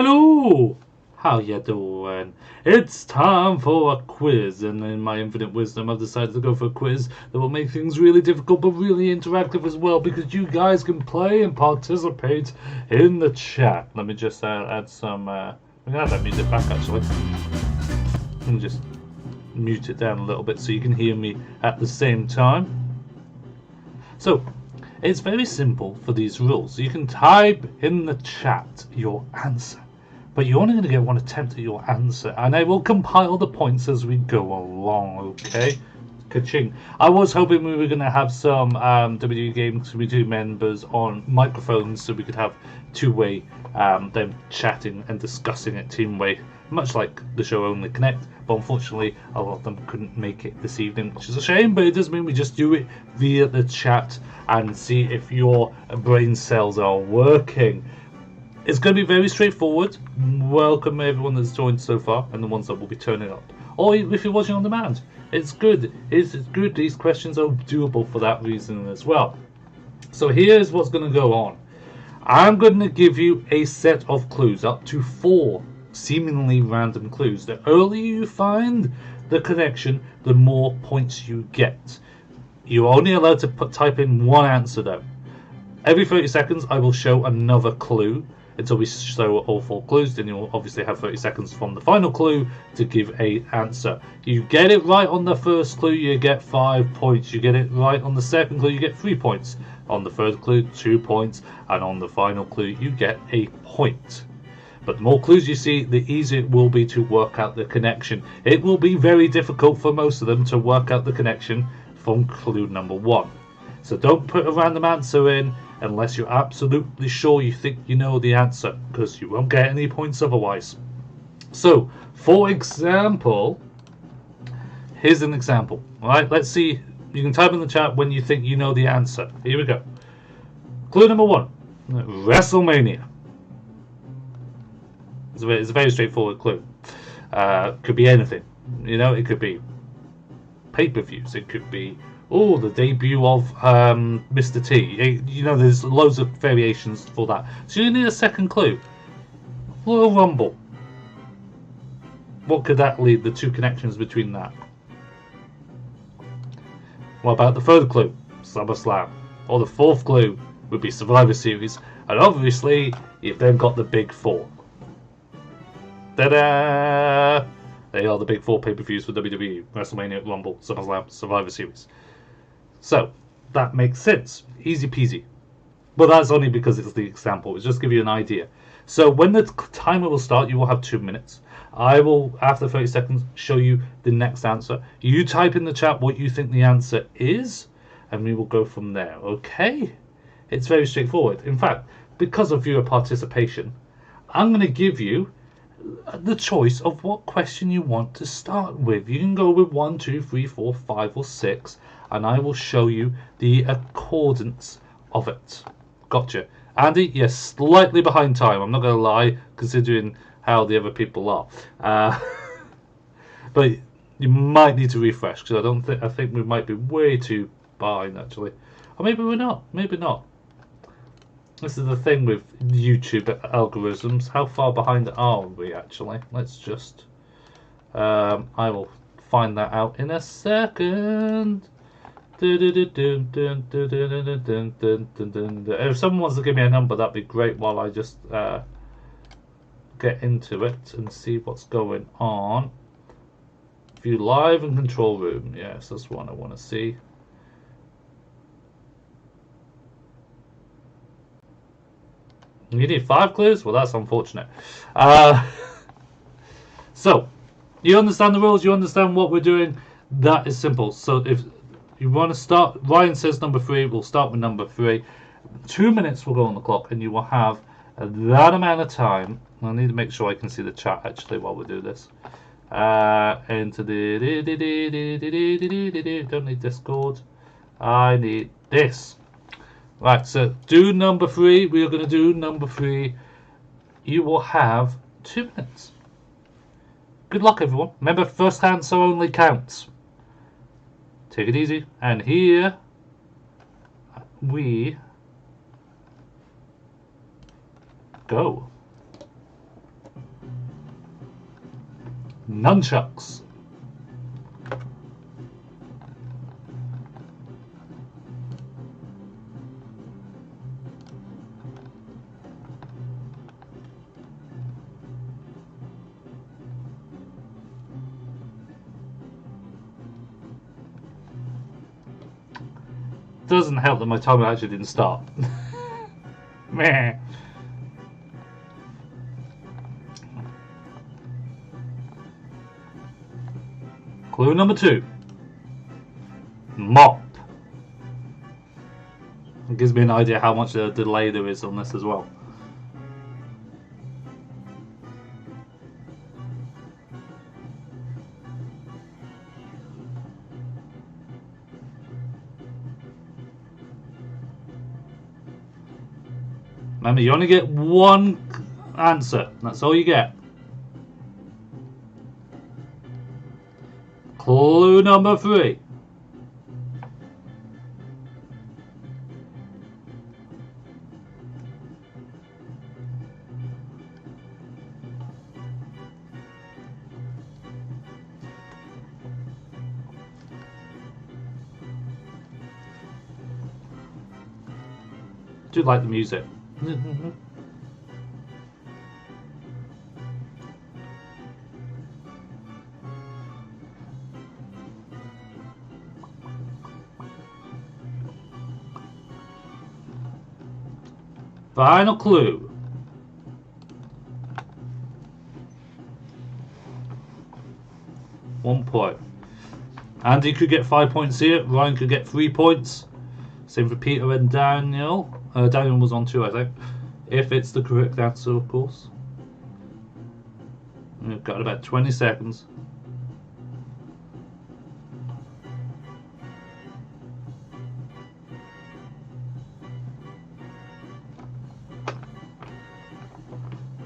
Hello! How you doing? It's time for a quiz, and in my infinite wisdom I've decided to go for a quiz that will make things really difficult but really interactive as well, because you guys can play and participate in the chat. Let me just add some, we're going to add that music back actually. Let me just mute it down a little bit so you can hear me at the same time. So, it's very simple for these rules. You can type in the chat your answer, but you're only going to get one attempt at your answer, and I will compile the points as we go along, okay? Ka-ching. I was hoping we were going to have some WWE Game Show members on microphones so we could have two-way them chatting and discussing it team-way, much like the show Only Connect, but unfortunately a lot of them couldn't make it this evening, which is a shame, but it doesn't mean we just do it via the chat and see if your brain cells are working. It's going to be very straightforward. Welcome everyone that's joined so far and the ones that will be turning up. Or if you're watching on demand, it's good. It's good. These questions are doable for that reason as well. So here's what's going to go on. I'm going to give you a set of clues, up to 4 seemingly random clues. The earlier you find the connection, the more points you get. You're only allowed to type in one answer though. Every 30 seconds I will show another clue until we show all 4 clues. Then you'll obviously have 30 seconds from the final clue to give a answer. You get it right on the first clue, you get 5 points. You get it right on the second clue, you get 3 points. On the third clue, 2 points. And on the final clue, you get a point. But the more clues you see, the easier it will be to work out the connection. It will be very difficult for most of them to work out the connection from clue number 1. So don't put a random answer in unless you're absolutely sure you think you know the answer, because you won't get any points otherwise. So, for example, here's an example. Alright, let's see. You can type in the chat when you think you know the answer. Here we go. Clue number 1. Wrestlemania. It's a very straightforward clue. Could be anything. You know, it could be pay-per-views. It could be the debut of Mr. T. You know, there's loads of variations for that. So you need a second clue. Royal Rumble. What could that lead? The 2 connections between that. What about the third clue? SummerSlam. Or the 4th clue would be Survivor Series. And obviously, you've then got the big 4. Ta-da! They are the big 4 pay-per-views for WWE: WrestleMania, Rumble, SummerSlam, Survivor Series. So, that makes sense. Easy peasy. But that's only because it's the example. It's just to give you an idea. So, when the timer will start, you will have 2 minutes. I will, after 30 seconds, show you the next answer. You type in the chat what you think the answer is, and we will go from there. Okay? It's very straightforward. In fact, because of your participation, I'm going to give you the choice of what question you want to start with. You can go with 1, 2, 3, 4, 5, or 6, and I will show you the accordance of it. Gotcha. Andy, you're slightly behind time. I'm not going to lie, considering how the other people are. But you might need to refresh, because I think we might be way too behind actually, or maybe we're not. Maybe not. This is the thing with YouTube algorithms. How far behind are we actually? Let's just... I will find that out in a second. If someone wants to give me a number, that'd be great while I just get into it and see what's going on. View live and control room. Yes, that's one I want to see. You need 5 clues? Well, that's unfortunate. So, you understand the rules? You understand what we're doing? That is simple. So, if you want to start, Ryan says number 3. We'll start with number 3. 2 minutes will go on the clock, and you will have that amount of time. I need to make sure I can see the chat actually while we do this. Into the don't need Discord. I need this. Right, so do number 3. We are going to do number 3. You will have 2 minutes. Good luck, everyone. Remember, first answer only counts. Take it easy. And here we go. Nunchucks. Doesn't help that my timer actually didn't start. Meh. Clue number 2. Mop. It gives me an idea how much of a delay there is on this as well. Remember, you only get one answer. That's all you get. Clue number 3. Do like the music. Final clue. One point. Andy could get 5 points here. Ryan could get 3 points. Same for Peter and Daniel. Daniel was on 2, I think. If it's the correct answer, of course. We've got about 20 seconds.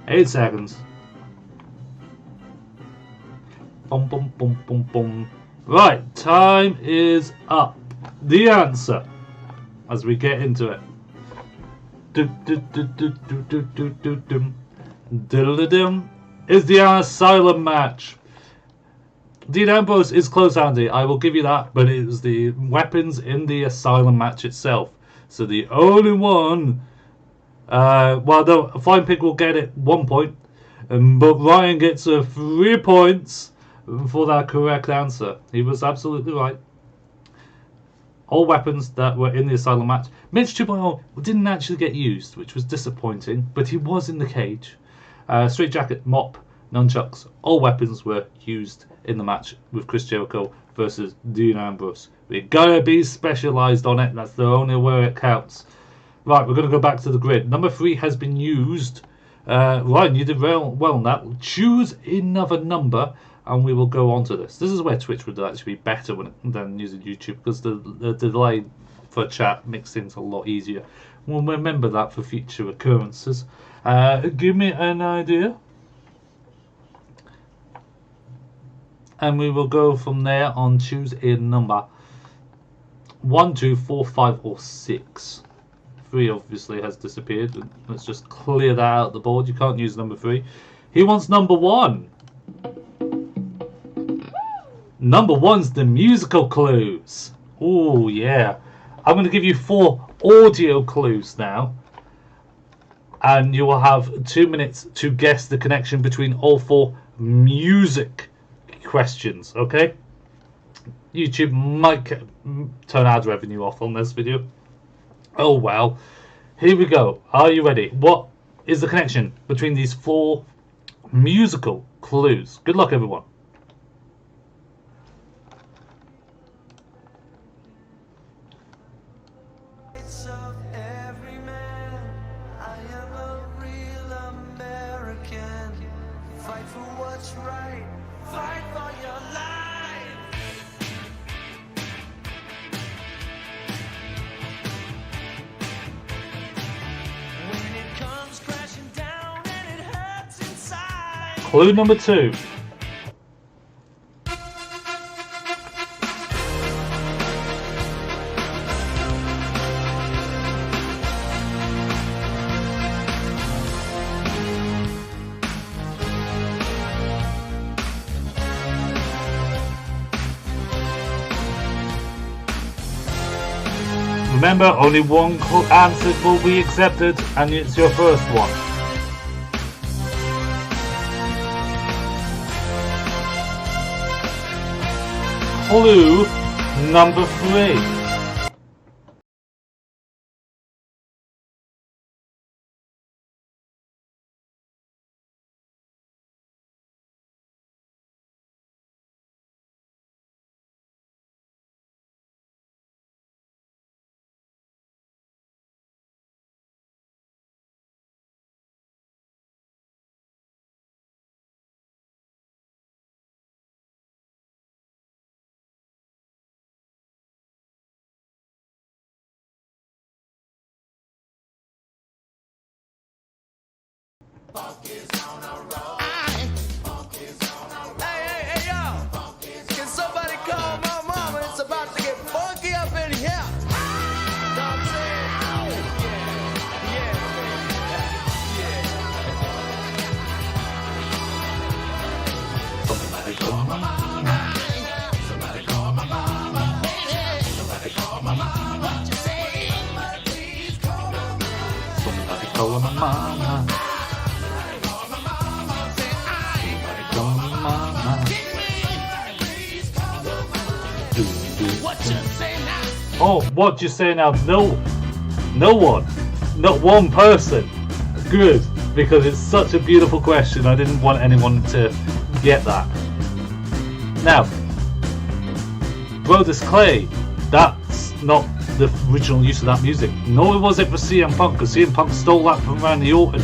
Eight seconds. Boom, boom, boom, boom, boom. Right, time is up. The answer, as we get into it. Is the Asylum match. Dean Ambrose is close, Andy. I will give you that, but it was the weapons in the Asylum match itself. So the only one. Well, no, Flying Pig will get it 1 point, but Ryan gets 3 points for that correct answer. He was absolutely right. All weapons that were in the Asylum match. Mitch 2.0 didn't actually get used, which was disappointing, but he was in the cage. Straight Jacket, Mop, Nunchucks, all weapons were used in the match with Chris Jericho versus Dean Ambrose. We gotta be specialised on it, that's the only way it counts. Right, we're going to go back to the grid. Number 3 has been used. Ryan, you did well on that. Choose another number, and we will go on to this. This is where Twitch would actually be better than using YouTube, because the delay for chat makes things a lot easier. We'll remember that for future occurrences. Give me an idea. And we will go from there on. Choose a number. 1, 2, 4, 5, or 6. 3 obviously has disappeared. Let's just clear that out the board. You can't use number 3. He wants number 1. Number 1's the musical clues. Oh yeah. I'm going to give you 4 audio clues now. And you will have 2 minutes to guess the connection between all 4 music questions. Okay? YouTube might turn ad revenue off on this video. Oh well. Here we go. Are you ready? What is the connection between these 4 musical clues? Good luck, everyone. Clue number 2. Remember, only one answer will be accepted, and it's your first one. Clue number 3. Hey, yo! Can somebody call my mama? It's about to get funky up in here. Know what I'm saying? Yeah, Somebody call my mama. Somebody call my mama. Somebody call my mama. What you say? Somebody call my mama. Somebody call my mama. What you say now? Oh, what you say now? No one. Not one person. Good, because it's such a beautiful question. I didn't want anyone to get that. Now, Brodus Clay, that's not the original use of that music. Nor was it for CM Punk, because CM Punk stole that from Randy Orton.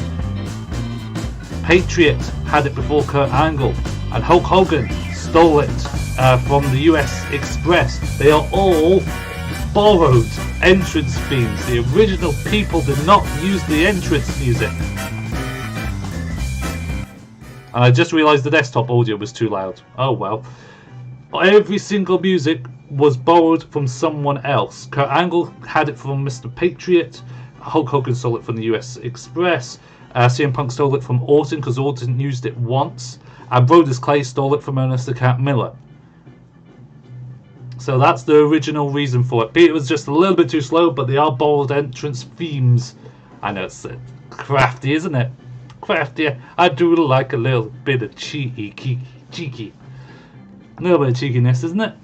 Patriot had it before Kurt Angle, and Hulk Hogan stole it from the US Express. They are all borrowed entrance themes. The original people did not use the entrance music. And I just realised the desktop audio was too loud. Oh well. Every single music was borrowed from someone else. Kurt Angle had it from Mr. Patriot. Hulk Hogan stole it from the US Express. CM Punk stole it from Orton because Orton used it once. And Brodus Clay stole it from Ernest the Cat Miller. So that's the original reason for it. It was just a little bit too slow, but they are borrowed entrance themes. I know it's crafty, isn't it? Crafty. I do like a little bit of cheeky. A little bit of cheekiness, isn't it?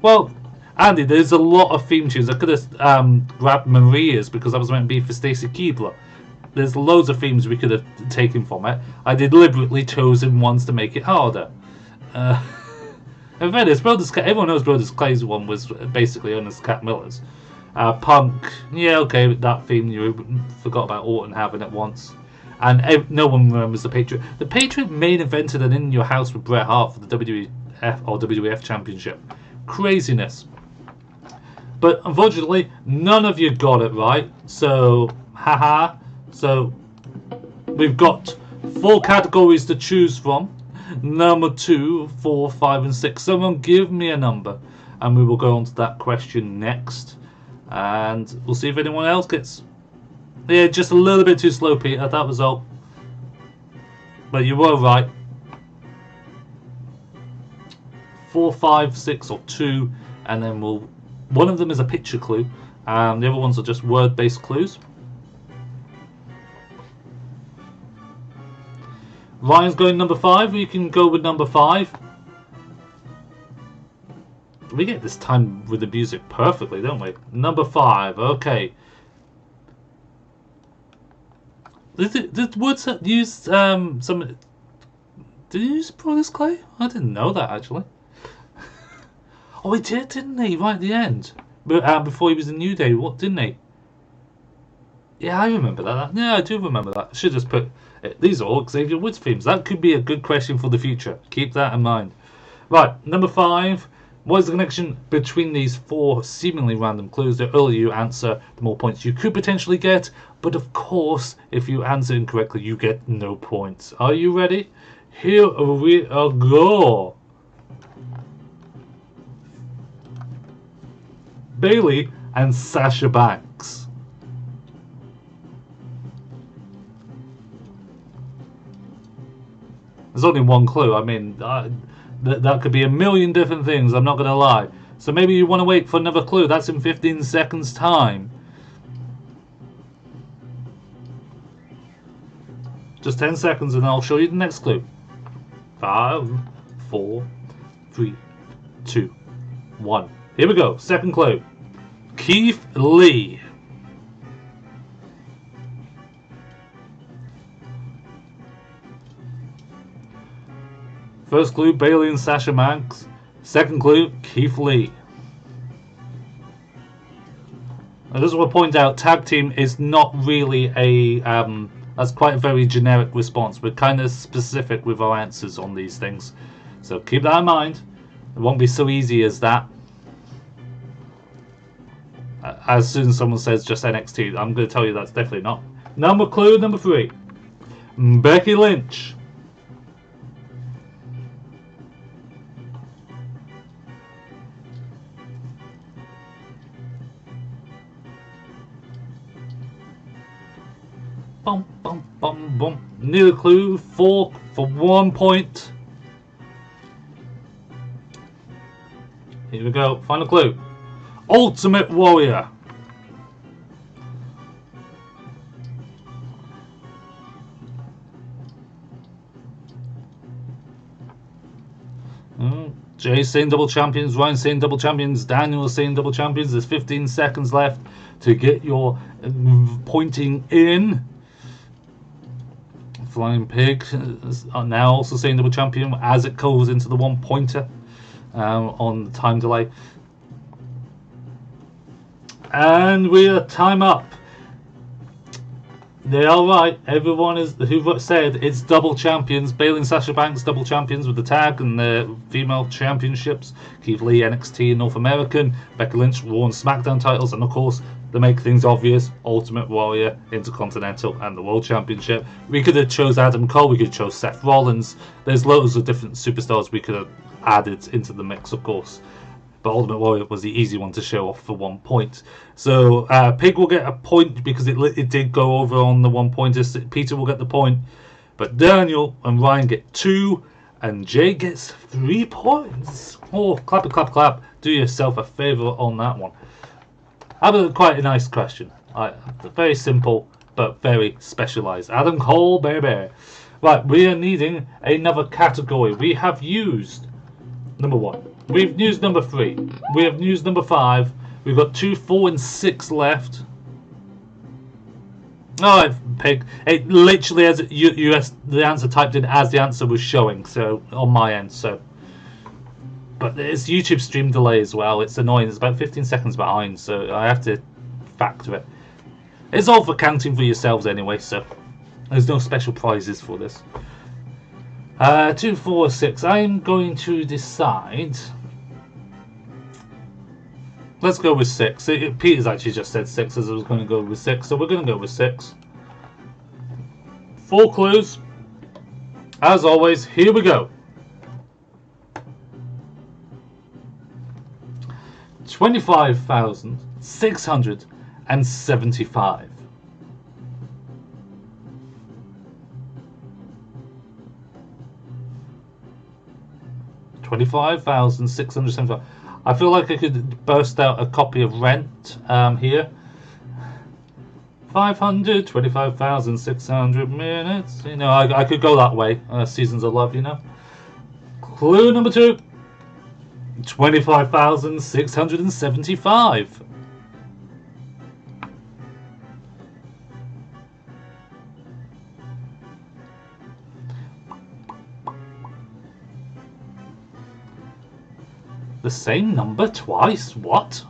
Well, Andy, there's a lot of theme tunes. I could have grabbed Maria's because I was meant to be for Stacy Keibler. There's loads of themes we could have taken from it. I deliberately chosen ones to make it harder. In fairness, everyone knows Brodus Clay's one was basically Ernest Cat Miller's. Punk, yeah, okay, that theme, you forgot about Orton having it once. And no one remembers the Patriot. The Patriot main evented an In Your House with Bret Hart for the WWF or WWF Championship. Craziness. But unfortunately, none of you got it right. So, haha. So, we've got 4 categories to choose from. Number 2, 4, 5 and 6. Someone give me a number. And we will go on to that question next. And we'll see if anyone else gets... Yeah, just a little bit too slow, Peter. That was all. But you were right. 4, 5, 6 or 2. And then we'll... One of them is a picture clue. And the other ones are just word-based clues. Ryan's going number 5. We can go with number 5. We get this time with the music perfectly, don't we? Number 5. Okay. Did Woods use some? Did he use Brodus Clay? I didn't know that actually. Oh, he did, didn't he? Right at the end, but before he was in New Day, what didn't he? Yeah, I remember that. Yeah, I do remember that. I should just put. These are all Xavier Woods themes. That could be a good question for the future. Keep that in mind. Right, number 5. What is the connection between these 4 seemingly random clues? The earlier you answer, the more points you could potentially get. But of course, if you answer incorrectly, you get no points. Are you ready? Here we go. Bayley and Sasha Banks. There's only one clue. I mean, that could be a million different things. I'm not going to lie. So maybe you want to wait for another clue. That's in 15 seconds time. Just 10 seconds and I'll show you the next clue. 5, 4, 3, 2, 1. Here we go. Second clue. Keith Lee. First clue, Bailey and Sasha Banks. Second clue, Keith Lee. I just want to point out, tag team is not really a that's quite a very generic response. We're kind of specific with our answers on these things, so keep that in mind. It won't be so easy as that. As soon as someone says just NXT, I'm going to tell you that's definitely not. Clue number 3, Becky Lynch. Bum, bum, bum, bum. Need a clue. 4 for 1 point. Here we go. Final clue. Ultimate Warrior. Jay saying double champions. Ryan saying double champions. Daniel saying double champions. There's 15 seconds left to get your pointing in. Flying Pig are now also saying double champion as it goes into the 1 pointer on the time delay. And we are time up. They are right. Everyone is who said it's double champions. Bailey and Sasha Banks double champions with the tag and the female championships. Keith Lee NXT and North American. Becky Lynch Raw and SmackDown titles, and of course, to make things obvious, Ultimate Warrior, Intercontinental, and the World Championship. We could have chose Adam Cole. We could have chose Seth Rollins. There's loads of different superstars we could have added into the mix, of course. But Ultimate Warrior was the easy one to show off for 1 point. So Pig will get a point because it did go over on the 1 pointer. Peter will get the point. But Daniel and Ryan get 2. And Jay gets 3 points. Oh, clap, clap, clap. Do yourself a favour on that one. That was quite a nice question. Very simple, but very specialised. Adam Cole, baby. Right, we are needing another category. We have used number 1. We've used number 3. We have used number 5. We've got 2, 4, and 6 left. Alright, Pig. It literally has the answer typed in as the answer was showing, so on my end. So, but it's YouTube stream delay as well. It's annoying. It's about 15 seconds behind, so I have to factor it. It's all for counting for yourselves anyway, so there's no special prizes for this. 2, 4, 6. I'm going to decide. Let's go with 6. Peter's actually just said 6 as I was going to go with 6, so we're going to go with 6. 4 clues. As always, here we go. 25,675. 25,675. I feel like I could burst out a copy of Rent here. 525,600 minutes. You know, I could go that way. Seasons of Love, you know. Clue number 2. 25,675. The same number twice? What?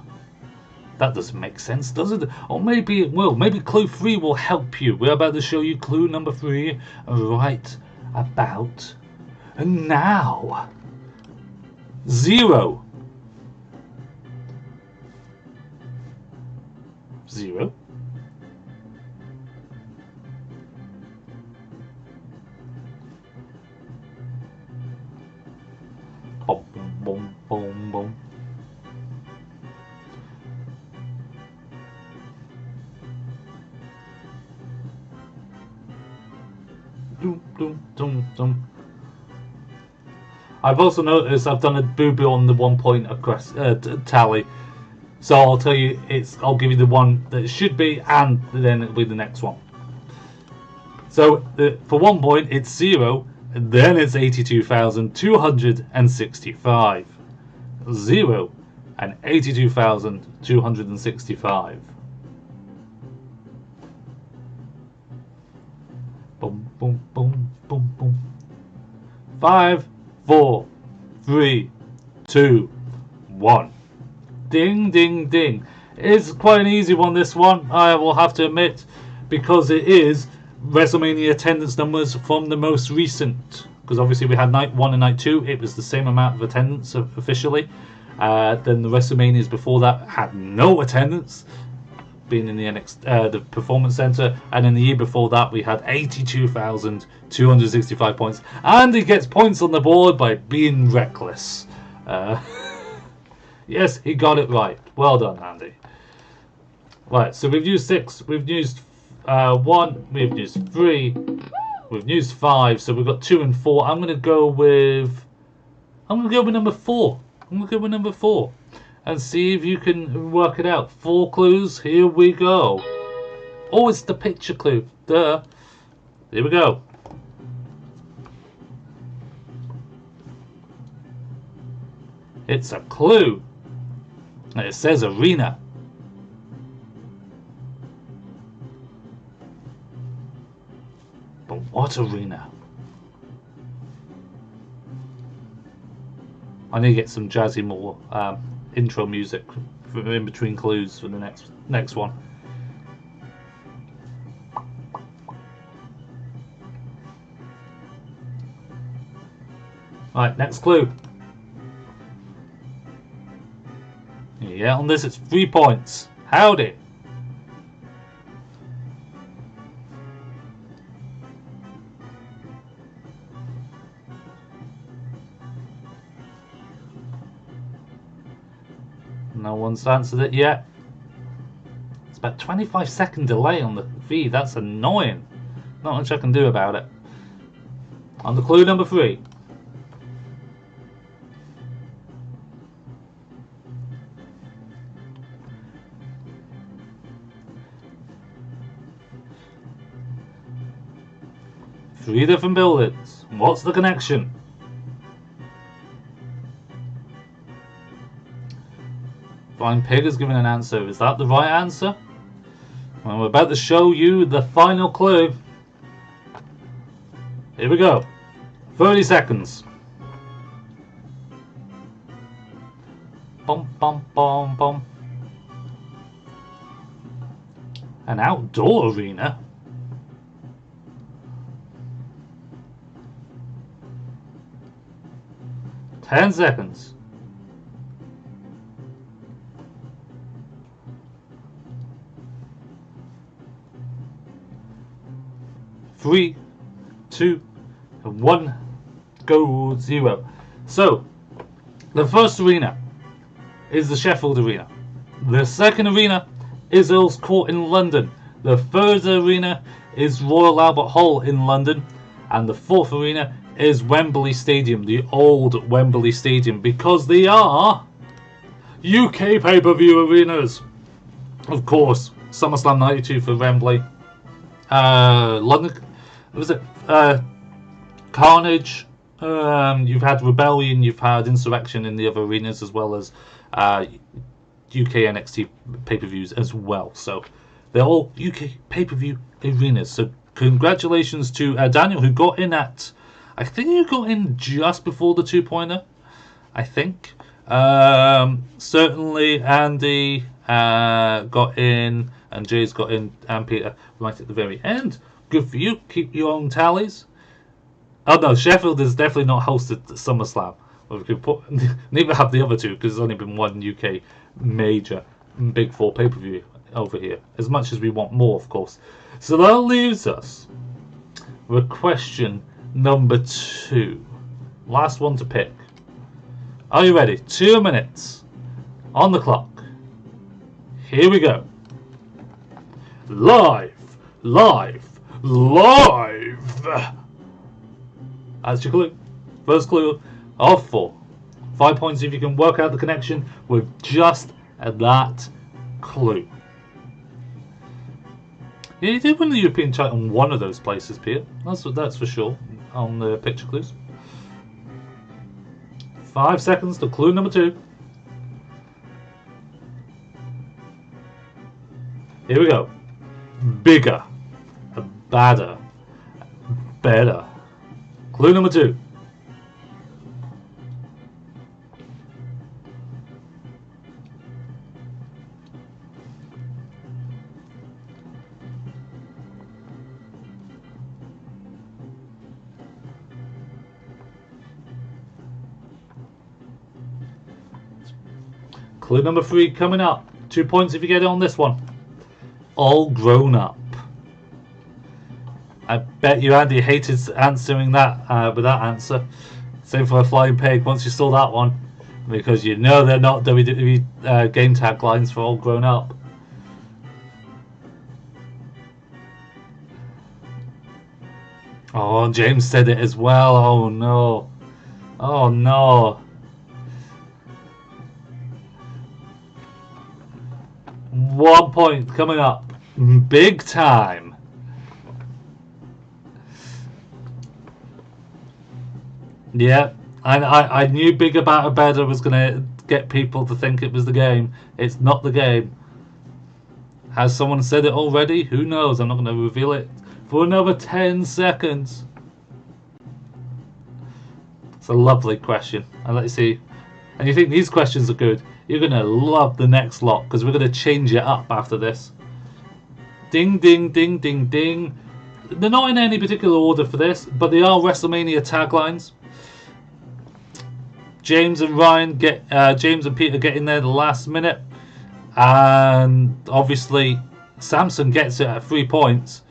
That doesn't make sense, does it? Or maybe it will. Maybe clue 3 will help you. We're about to show you clue number 3 right about now. 0. 0. Boom, boom, boom, boom. Doom, doom, doom, doom. I've also noticed I've done a boo-boo on the 1 point tally. So I'll tell you, I'll give you the one that it should be, and then it'll be the next one. So for 1 point, it's 0, and then it's 82,265. 0 and 82,265. Boom, boom, boom, boom, boom. 5, 4, 3, 2, 1. Ding, ding, ding. It's quite an easy one, this one, I will have to admit, because it is WrestleMania attendance numbers from the most recent. Because obviously we had night 1 and night 2, it was the same amount of attendance officially. Then the WrestleManias before that had no attendance, being in the Performance Center, and in the year before that we had 82,265 points. And he gets points on the board by being reckless. Yes, he got it right. Well done, Andy. Right, so we've used 6, we've used 1, we've used 3, we've used 5, so we've got 2 and 4. I'm gonna go with number 4. I'm gonna go with number 4 and see if you can work it out. 4 clues, here we go. Oh, it's the picture clue. Duh. Here we go. It's a clue. It says arena. But what arena? I need to get some jazzy more intro music in between clues for the next one. Right, next clue. Yeah, on this it's 3 points. Howdy. No one's answered it yet. It's about 25-second delay on the feed. That's annoying. Not much I can do about it. On the clue number 3. Three different buildings. What's the connection? Flying Pig has given an answer. Is that the right answer? Well, we're about to show you the final clue. Here we go. 30 seconds. Bum, bum, bum, bum. An outdoor arena? 10 seconds. Three, 2, 1, go 0. So, the first arena is the Sheffield Arena. The second arena is Earl's Court in London. The third arena is Royal Albert Hall in London. And the fourth arena is Wembley Stadium, the old Wembley Stadium, because they are UK pay-per-view arenas. Of course, SummerSlam 92 for Wembley. London, was it Carnage? You've had Rebellion, you've had Insurrection in the other arenas, as well as UK NXT pay-per-views as well. So they're all UK pay-per-view arenas. So congratulations to Daniel, who got in at, I think you got in just before the 2-pointer. I think. Certainly Andy got in, and Jay's got in, and Peter right at the very end. Good for you. Keep your own tallies. Oh no, Sheffield has definitely not hosted SummerSlam. Well, we could neither have the other two, because there's only been one UK major Big Four pay-per-view over here. As much as we want more, of course. So that leaves us with question number 2. Last one to pick. Are you ready? 2 minutes on the clock. Here we go. Live. That's your clue. First clue. of 4. 5 points if you can work out the connection with just that clue. Yeah, you did win the European title in one of those places, Peter. That's for sure, on the picture clues. 5 seconds to clue number 2. Here we go. Bigger, badder, better. Clue number 2. Clue number 3 coming up. 2 points if you get it on this one. All grown up. I bet you Andy hated answering that with that answer. Same for a flying pig once you saw that one. Because you know they're not WWE game taglines for all grown up. Oh, James said it as well. Oh no. Oh no. 1 point coming up. Big time. Yeah, I knew Bigger, Better, Better was going to get people to think it was the game. It's not the game. Has someone said it already? Who knows? I'm not going to reveal it for another 10 seconds. It's a lovely question. And let's see. And you think these questions are good? You're going to love the next lot because we're going to change it up after this. Ding, ding, ding, ding, ding. They're not in any particular order for this, but they are Wrestlemania taglines. James and Peter get in there the last minute. And obviously, Samson gets it at 3 points.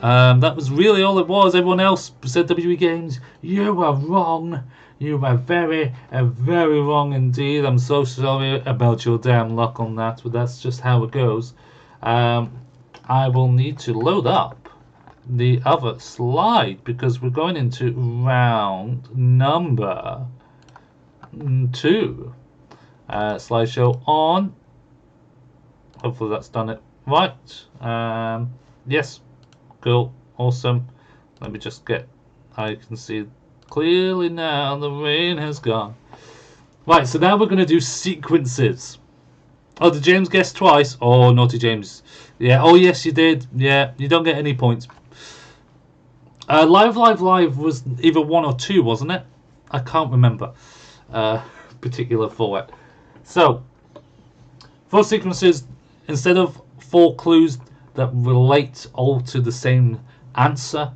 That was really all it was. Everyone else said WWE Games. You were wrong. You were very, very wrong indeed. I'm so sorry about your damn luck on that, but that's just how it goes. I will need to load up the other slide because we're going into round number 2. Slideshow on. Hopefully that's done it right. Yes. Cool. Awesome. Let me just get... I can see clearly now the rain has gone. Right, so now we're going to do sequences. Oh, did James guess twice? Oh, naughty James. Yeah, oh yes you did. Yeah, you don't get any points. Live was either 1 or 2, wasn't it? I can't remember. Particular format. So, 4 sequences, instead of 4 clues that relate all to the same answer,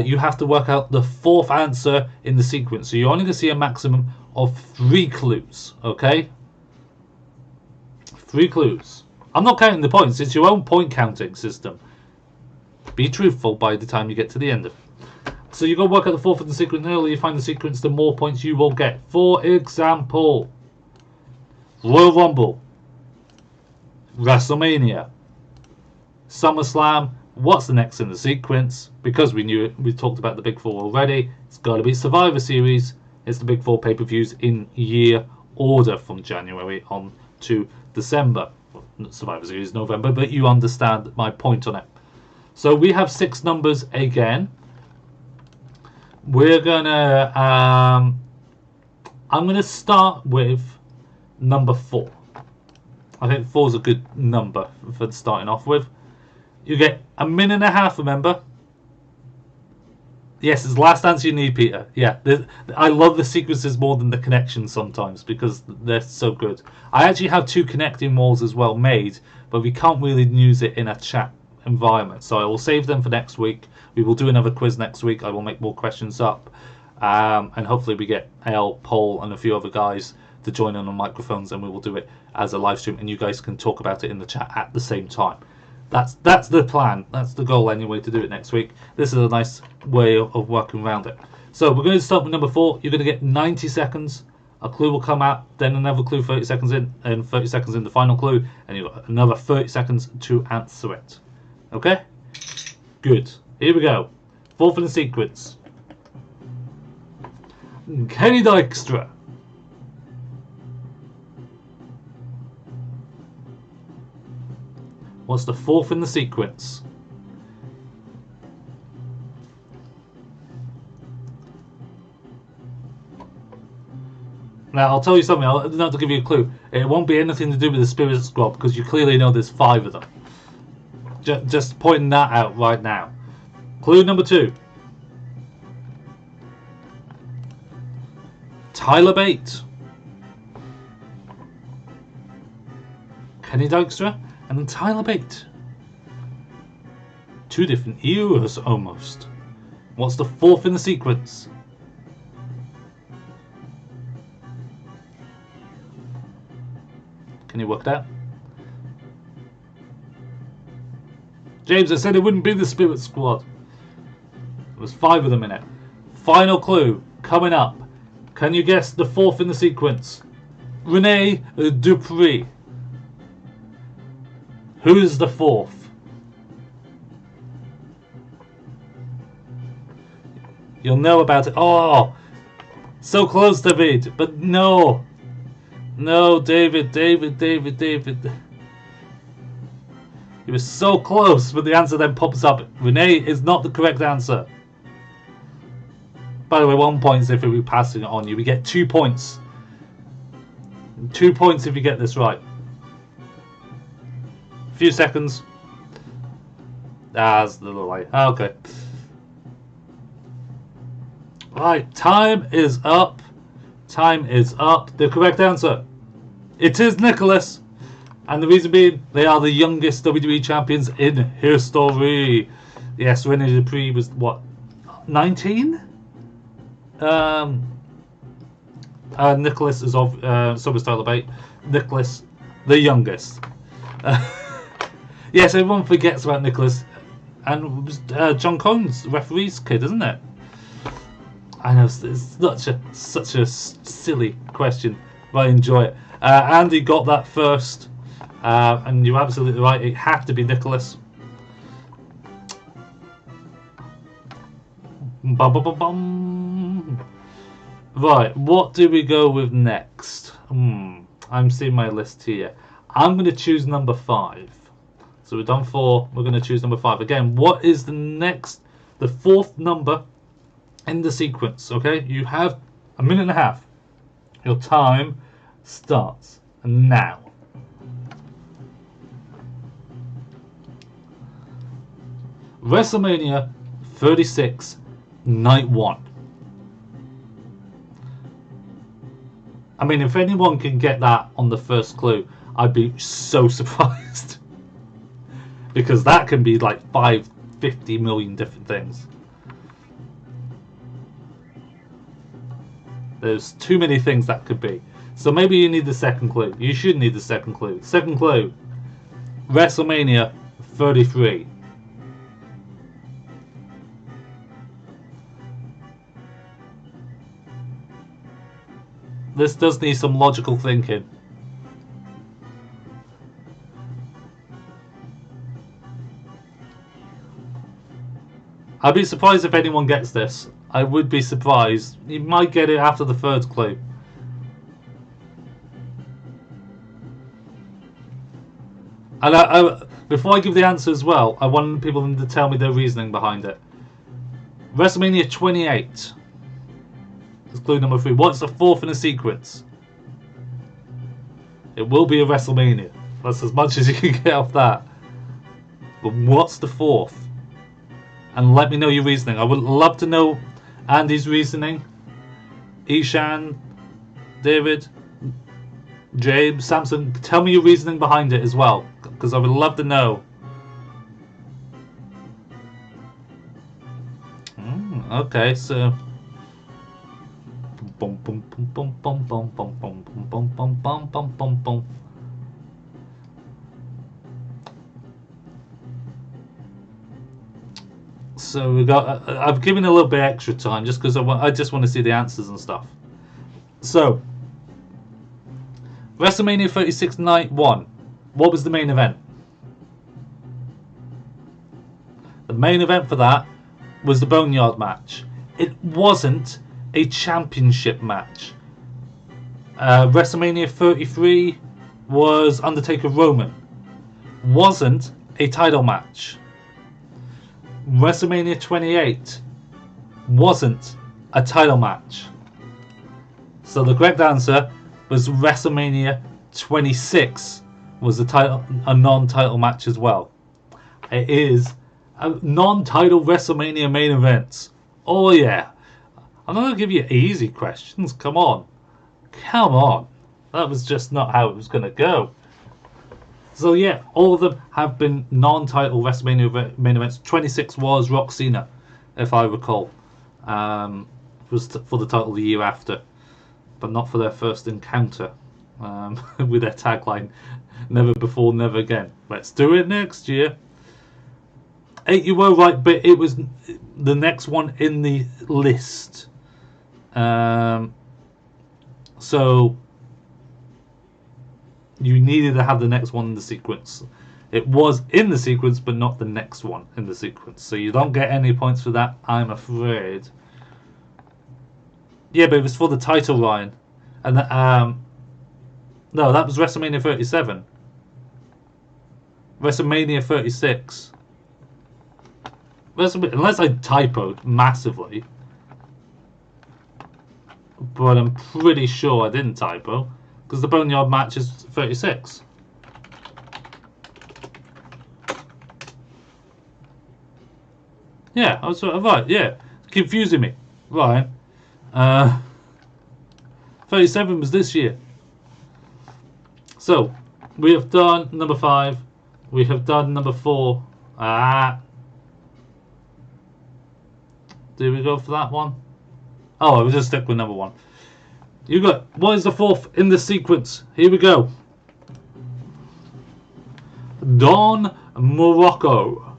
you have to work out the 4th answer in the sequence. So you're only going to see a maximum of 3 clues, okay? 3 clues. I'm not counting the points. It's your own point counting system. Be truthful by the time you get to the end of it. So you got to work out the 4th of the sequence. The earlier you find the sequence, the more points you will get. For example, Royal Rumble, WrestleMania, SummerSlam. What's the next in the sequence? Because we knew it, we talked about the Big 4 already. It's got to be Survivor Series. It's the Big 4 pay-per-views in year order from January on to December. Survivor Series November, but you understand my point on it. So we have 6 numbers again. We're gonna I'm gonna start with number 4. I think 4 is a good number for starting off with. You get a minute and a half, remember? Yes, it's the last answer you need, Peter. Yeah, I love the sequences more than the connections sometimes because they're so good. I actually have 2 connecting walls as well made, but we can't really use it in a chat environment. So I will save them for next week. We will do another quiz next week. I will make more questions up. And hopefully we get Al, Paul, and a few other guys to join in on microphones, and we will do it as a live stream, and you guys can talk about it in the chat at the same time. That's the plan. That's the goal anyway, to do it next week. This is a nice way of working around it. So we're going to start with number 4. You're going to get 90 seconds. A clue will come out, then another clue 30 seconds in, and 30 seconds in the final clue, and you've got another 30 seconds to answer it. Okay? Good. Here we go. 4th in the sequence. Kenny Dykstra. What's the fourth in the sequence? Now, I'll tell you something, not to give you a clue. It won't be anything to do with the Spirit Squad because you clearly know there's 5 of them. Just pointing that out right now. Clue number 2. Tyler Bate. Kenny Dykstra and Tyler Bate. 2 different eras almost. What's the fourth in the sequence? Can you work that? James, I said it wouldn't be the Spirit Squad. There was 5 of them in it. Final clue coming up. Can you guess the fourth in the sequence? Rene Dupree. Who's the fourth? You'll know about it. Oh, so close, David, but no. No, David. You were so close, but the answer then pops up. Renee is not the correct answer. By the way, 1 point if we passing it on you. We get 2 points. 2 points if you get this right. A few seconds. That's the little light. Okay. Right, time is up. Time is up. The correct answer. It is Nicholas. And the reason being, they are the youngest WWE champions in history. Yes, Rene Dupree was, what, 19? Nicholas is of, so was Tyler Bate. Nicholas, the youngest. Yes, everyone forgets about Nicholas. And it was John Cohn's referee's kid, isn't it? I know, it's such a silly question, but I enjoy it. Andy got that first. And you're absolutely right, it had to be Nicholas. Right, what do we go with next? I'm seeing my list here. I'm going to choose number 5. So we've done 4, we're going to choose number 5. Again, what is the fourth number in the sequence? Okay, you have a minute and a half. Your time starts now. WrestleMania 36, Night 1. I mean, if anyone can get that on the first clue, I'd be so surprised. Because that can be like 50 million different things. There's too many things that could be. So maybe you need the second clue. You should need the second clue. Second clue, WrestleMania 33. This does need some logical thinking. I'd be surprised if anyone gets this. I would be surprised. You might get it after the third clue. And before I give the answer as well, I want people to tell me their reasoning behind it. WrestleMania 28. Clue number 3. What's the fourth in the sequence? It will be a WrestleMania. That's as much as you can get off that. But what's the fourth? And let me know your reasoning. I would love to know Andy's reasoning. Ishan, David, James, Samson. Tell me your reasoning behind it as well. Because I would love to know. Okay, so... Bum, bum, bum, bum, bum, bum, bum, bum, bum, bum, bum, bum, bum. So we got. I've given a little bit extra time just because I just want to see the answers and stuff. So WrestleMania 36 Night 1. What was the main event? The main event for that was the Boneyard match. It wasn't a championship match. WrestleMania 33 was Undertaker Roman. Wasn't a title match. WrestleMania 28 wasn't a title match. So the correct answer was WrestleMania 26 was a non-title match as well. It is a non-title WrestleMania main event. Oh yeah. I'm not going to give you easy questions. Come on. That was just not how it was going to go. So yeah, all of them have been non-title WrestleMania main events. 26 was Rock Cena, if I recall. It was for the title the year after, but not for their first encounter with their tagline, "Never before, never again." Let's do it next year. 8, you were right, but it was the next one in the list. So you needed to have the next one in the sequence. It was in the sequence, but not the next one in the sequence. So you don't get any points for that, I'm afraid. Yeah, but it was for the title, Ryan. And no, that was WrestleMania 37. WrestleMania 36. Unless I typoed massively. But I'm pretty sure I didn't typo, because the Boneyard match is 36. Yeah, I was right. Yeah, confusing me, Ryan. 37 was this year. So we have done number 5. We have done number 4. Did we go for that one? Oh, I will just stick with number 1. You got, what is the 4th in the sequence? Here we go. Don Morocco.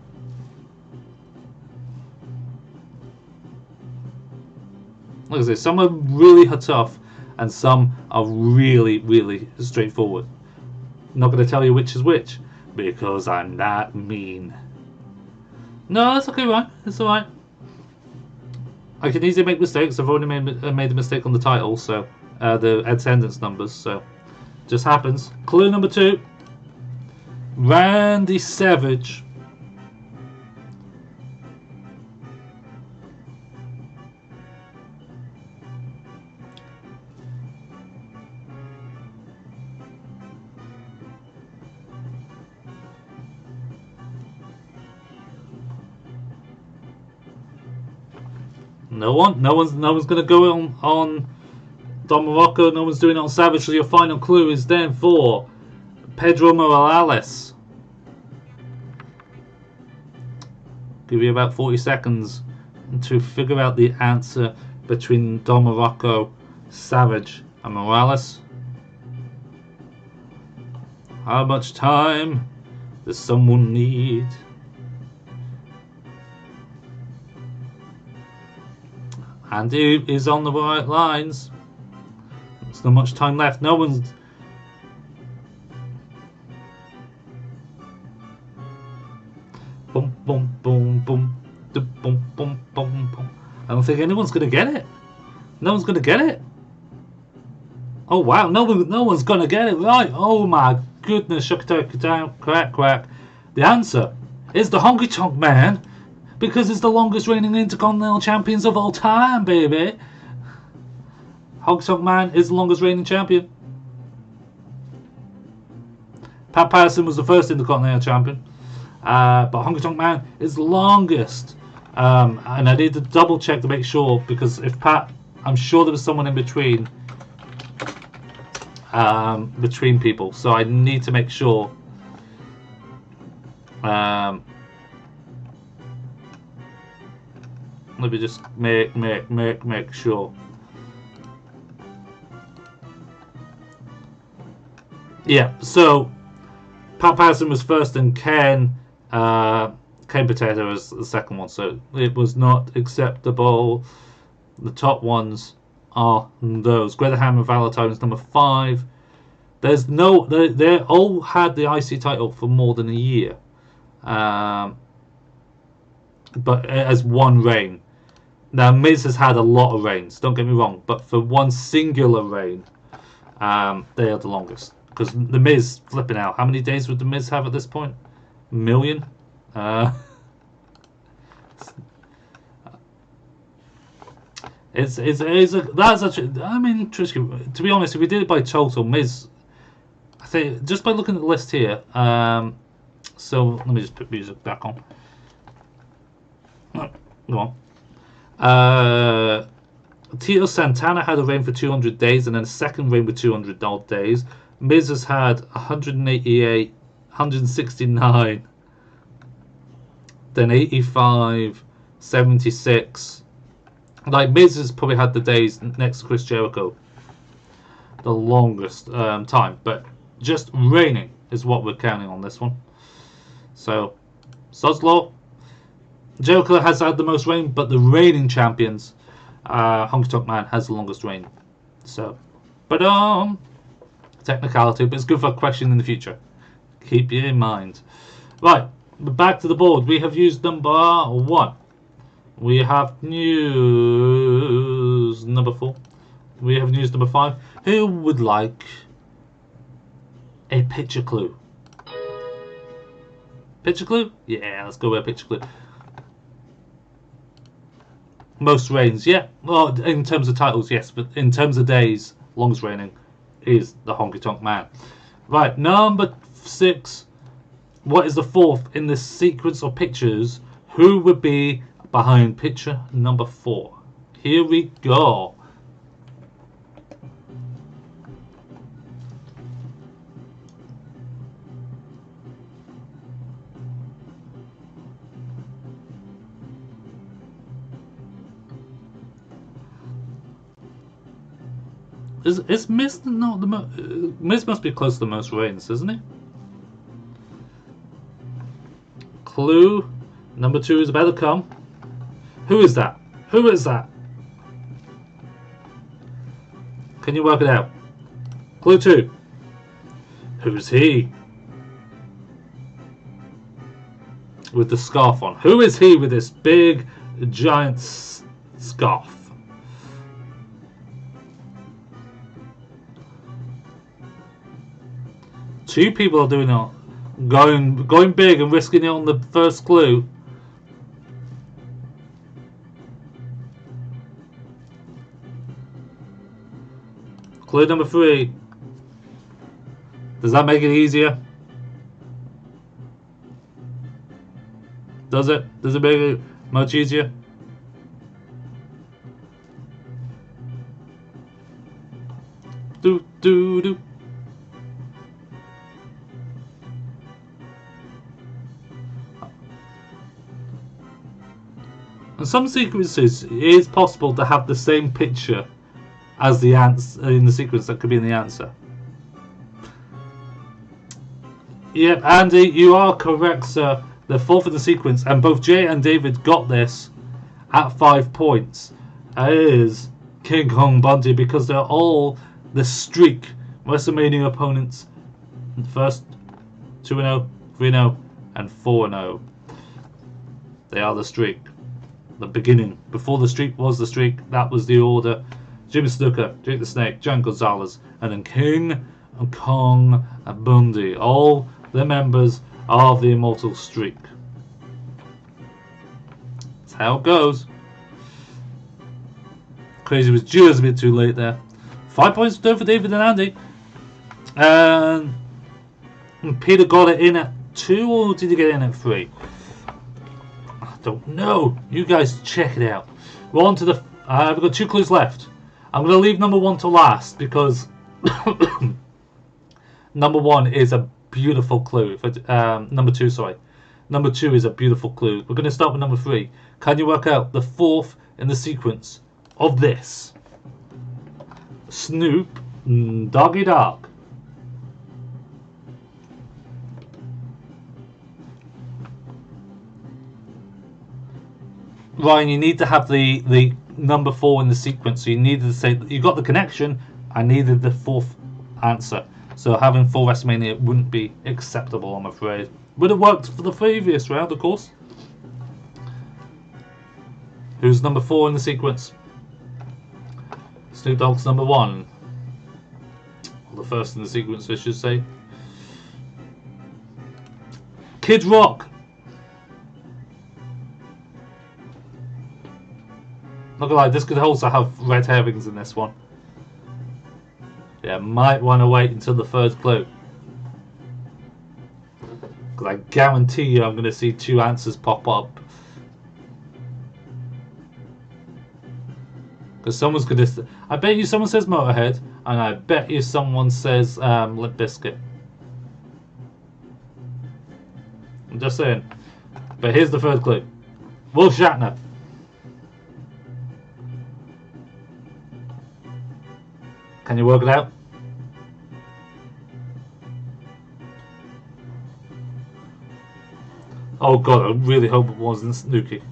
Like I say, some are really tough and some are really, really straightforward. I'm not going to tell you which is which because I'm that mean. No, that's okay, Ryan. It's alright. I can easily make mistakes. I've already made a mistake on the title, so the attendance numbers, so just happens. Clue number 2. Randy Savage. No one's gonna go on Don Morocco. No one's doing it on Savage. So your final clue is then for Pedro Morales. Give you about 40 seconds to figure out the answer between Don Morocco, Savage, and Morales. How much time does someone need? Andy is on the right lines. There's not much time left. No one's... Boom, boom, boom, boom. Boom, boom, boom, boom. I don't think anyone's going to get it. No one's going to get it. Oh, wow. No one's going to get it right. Oh, my goodness. Shuck down. Crack, crack. The answer is the Honky Tonk Man. Because it's the longest reigning Intercontinental Champions of all time, baby. Honky Tonk Man is the longest reigning champion. Pat Patterson was the first Intercontinental Champion. But Honky Tonk Man is the longest. And I need to double check to make sure, because if Pat... I'm sure there was someone in between. Between people. So I need to make sure. Let me just make sure. Yeah, so Pat Patterson was first and Ken Potato was the second one, so it was not acceptable. The top ones are those. Greta Ham and Valentine's number 5. There's no, they all had the IC title for more than a year, but as one reign. Now, Miz has had a lot of reigns, don't get me wrong, but for one singular reign, they are the longest. Because the Miz, flipping out, how many days would the Miz have at this point? A million? That's actually, I mean, Trish, to be honest, if we did it by total, Miz, I think, just by looking at the list here, so let me just put music back on. Go on. Tito Santana had a reign for 200 days and then a second reign with 200 odd days. Miz has had 188, 169, then 85, 76. Like, Miz has probably had the days next to Chris Jericho the longest time, but just reigning is what we're counting on this one. So, Sod's Law. Jericho has had the most reign, but the reigning champions, Honky Tonk Man has the longest reign. So, but technicality, but it's good for a question in the future. Keep it in mind. Right, back to the board. We have used number 1. We have news number 4. We have news number 5. Who would like a picture clue? Picture clue? Yeah, let's go with a picture clue. Most reigns, yeah. Well, in terms of titles, yes, but in terms of days, longest reigning is the Honky Tonk Man. Right, number 6. What is the 4th in the sequence of pictures? Who would be behind picture number 4? Here we go. Is Miz not the most? Miz must be close to the most reigns, isn't he? Clue number 2 is about to come. Who is that? Who is that? Can you work it out? Clue 2. Who's he? With the scarf on. Who is he with this big, giant scarf? Two people are doing it, going big and risking it on the first clue. Clue number 3. Does that make it easier? Does it? Does it make it much easier? Do do do. In some sequences, it is possible to have the same picture as the answer in the sequence that could be in the answer. Yep, Andy, you are correct, sir. The 4th in the sequence, and both Jay and David got this at 5 points. It is King Kong Bundy, because they're all the streak WrestleMania opponents. First 2-0, 3-0, and 4-0. They are the streak. The beginning. Before the streak was the streak, that was the order. Jimmy Snuka, Jake the Snake, John Gonzalez, and then King Kong Bundy. All the members of the Immortal Streak. That's how it goes. Crazy was just a bit too late there. 5 points for David and Andy. And Peter got it in at 2, or did he get it in at 3? Don't know. You guys check it out. We're on to the. We've got 2 clues left. I'm going to leave number 1 to last because number 1 is a beautiful clue. Number 2, sorry. Number 2 is a beautiful clue. We're going to start with number 3. Can you work out the 4th in the sequence of this? Snoop Doggy Dogg. Ryan, you need to have the number 4 in the sequence. So you needed to say you got the connection. I needed the 4th answer. So having 4 WrestleMania wouldn't be acceptable, I'm afraid. Would have worked for the previous round, of course. Who's number 4 in the sequence? Snoop Dogg's number 1. Or the first in the sequence, I should say. Kid Rock. Not gonna lie, this could also have red herrings in this one. Yeah, might want to wait until the third clue. Because I guarantee you I'm going to see 2 answers pop up. Because someone's going to... I bet you someone says Motorhead, and I bet you someone says Limp Bizkit. I'm just saying. But here's the third clue. Will Shatner. Can you work it out? Oh god, I really hope it wasn't Snooki.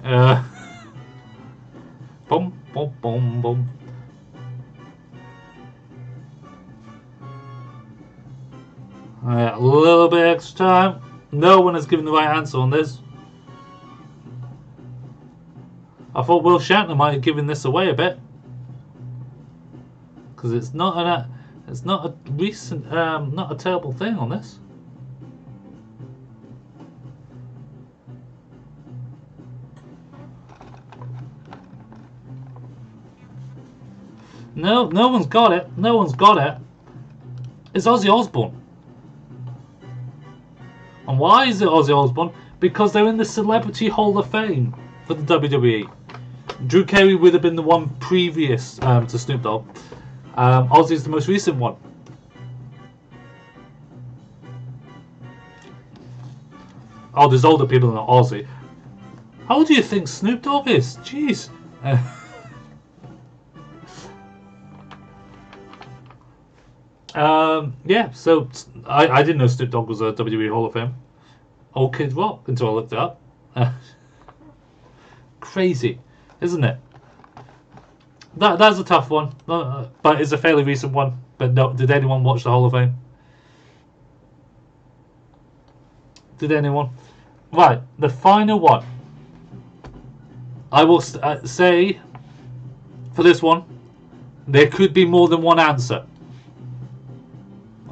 Boom, boom, boom, boom. A little bit extra time. No one has given the right answer on this. I thought Will Shatner might have given this away a bit. Because it's not a recent, not a terrible thing on this. No, no one's got it. No one's got it. It's Ozzy Osbourne. And why is it Ozzy Osbourne? Because they're in the Celebrity Hall of Fame for the WWE. Drew Carey would have been the one previous to Snoop Dogg. Ozzy's the most recent one. Oh, there's older people than Ozzy. How old do you think Snoop Dogg is? Jeez. Yeah, so I didn't know Snoop Dogg was a WWE Hall of Fame. Old Kid Rock until I looked it up. Crazy, isn't it? That's a tough one, but it's a fairly recent one. But no, did anyone watch the Hall of Fame? Did anyone? Right, the final one. I will say, for this one, there could be more than one answer.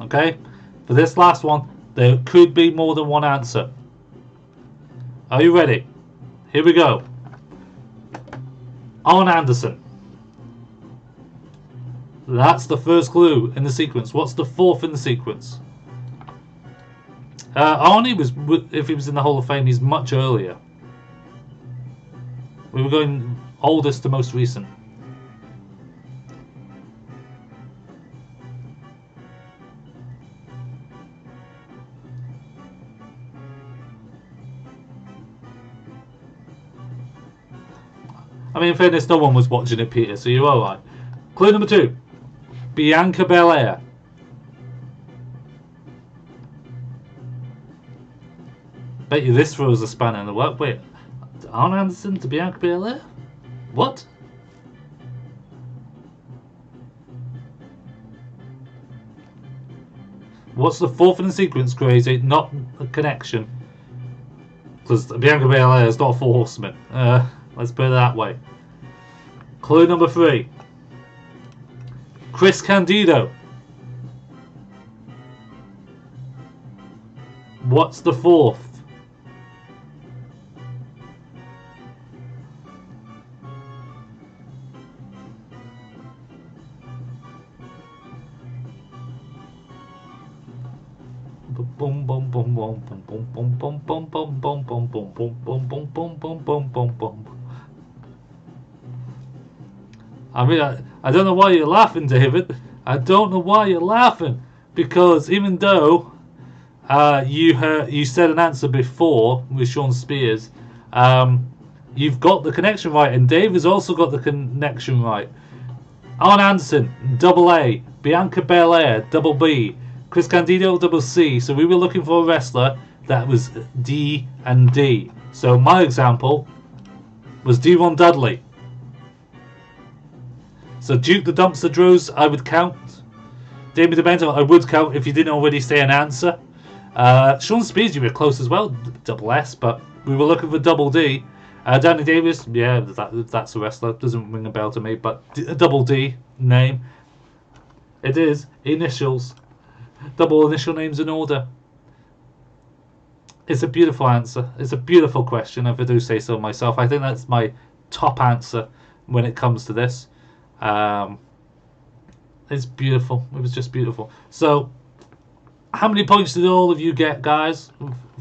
Okay? For this last one, there could be more than one answer. Are you ready? Here we go. Arn Anderson. That's the first clue in the sequence. What's the fourth in the sequence? Arnie was, if he was in the Hall of Fame, he's much earlier. We were going oldest to most recent. I mean, in fairness, no one was watching it, Peter, so you're alright. Clue number 2. Bianca Belair. Bet you this throws a spanner in the work. Wait, Arn Anderson to Bianca Belair? What? What's the fourth in the sequence, Crazy? Not a connection. Because Bianca Belair is not a 4 horsemen. Let's put it that way. Clue number 3. Chris Candido. What's the fourth? Boom boom boom boom boom boom boom boom boom boom boom boom boom boom boom boom boom boom boom boom. I mean, I don't know why you're laughing, David. I don't know why you're laughing, because even though you said an answer before with Sean Spears, you've got the connection right, and Dave has also got the connection right. Arn Anderson, double A. Bianca Belair, double B. Chris Candido, double C. So we were looking for a wrestler that was D and D. So my example was Devon Dudley. So Duke the Dumpster Droz, I would count. Damien DeMento, I would count if you didn't already say an answer. Sean Spears, you were close as well, double S, but we were looking for double D. Danny Davis, yeah, that's a wrestler. Doesn't ring a bell to me, but a double D name. It is initials, double initial names in order. It's a beautiful answer. It's a beautiful question, if I do say so myself. I think that's my top answer when it comes to this. It's beautiful. It was just beautiful. So, how many points did all of you get, guys,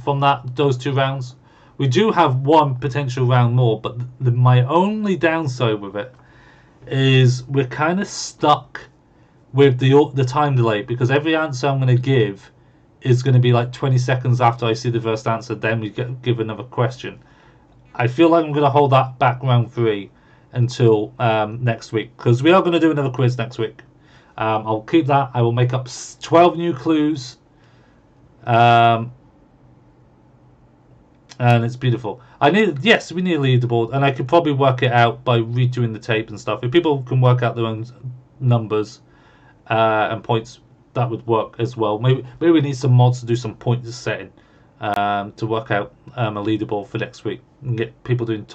from those 2 rounds? We do have one potential round more, but my only downside with it is we're kind of stuck with the time delay, because every answer I'm going to give is going to be like 20 seconds after I see the first answer, then we give another question. I feel like I'm going to hold that back round 3 until next week, because we are going to do another quiz next week. I'll keep that. I will make up 12 new clues. And it's beautiful. We need a leaderboard, and I could probably work it out by redoing the tape and stuff. If people can work out their own numbers and points, that would work as well. Maybe we need some mods to do some point setting to work out a leaderboard for next week and get people doing.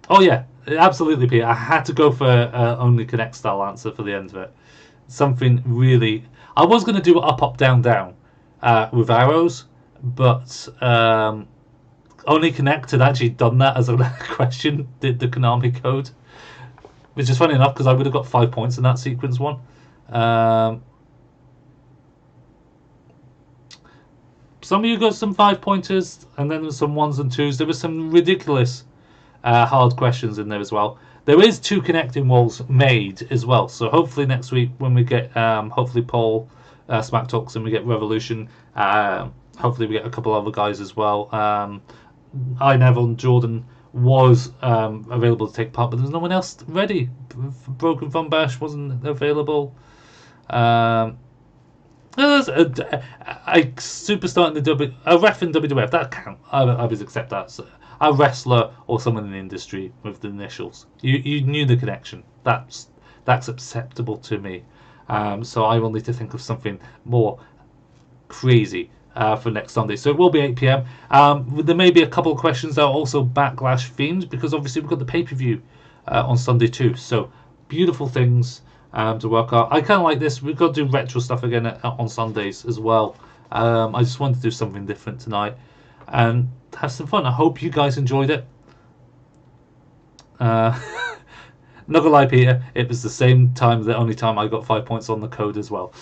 Oh yeah, absolutely, Peter. I had to go for only Connect style answer for the end of it. Something really. I was going to do up, up, down, down with arrows. But only Connect had actually done that as a question, did the Konami code, which is funny enough because I would have got 5 points in that sequence one. Some of you got some 5-pointers, and then there's some 1s and 2s. There were some ridiculous hard questions in there as well. There is 2 connecting walls made as well, so hopefully next week when we get hopefully Paul Smack Talks and we get Revolution. Hopefully we get a couple other guys as well. Neville and Jordan was available to take part, but there's no one else ready. Broken Thumb Bash wasn't available. A superstar in a ref in WWF, that count. I would accept that. So, a wrestler or someone in the industry with the initials. You knew the connection. That's acceptable to me. So I will need to think of something more crazy for next Sunday. So it will be 8 p.m. There may be a couple of questions that are also Backlash themed, because obviously we've got the pay-per-view on Sunday too. So beautiful things to work out. I kind of like this. We've got to do retro stuff again on Sundays as well. I just wanted to do something different tonight and have some fun. I hope you guys enjoyed it. Not gonna lie, Peter, it was the only time I got 5 points on the code as well.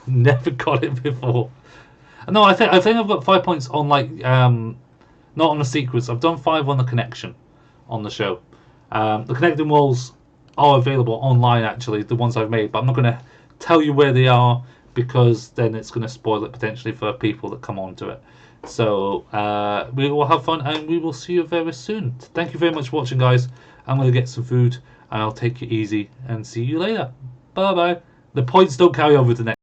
Never got it before. No, I think I've got 5 points on not on the sequence. I've done 5 on the connection on the show. The connecting walls are available online, actually, the ones I've made, but I'm not going to tell you where they are because then it's going to spoil it potentially for people that come on to it. So we will have fun and we will see you very soon. Thank you very much for watching, guys. I'm going to get some food and I'll take it easy and see you later. Bye bye. The points don't carry over to next.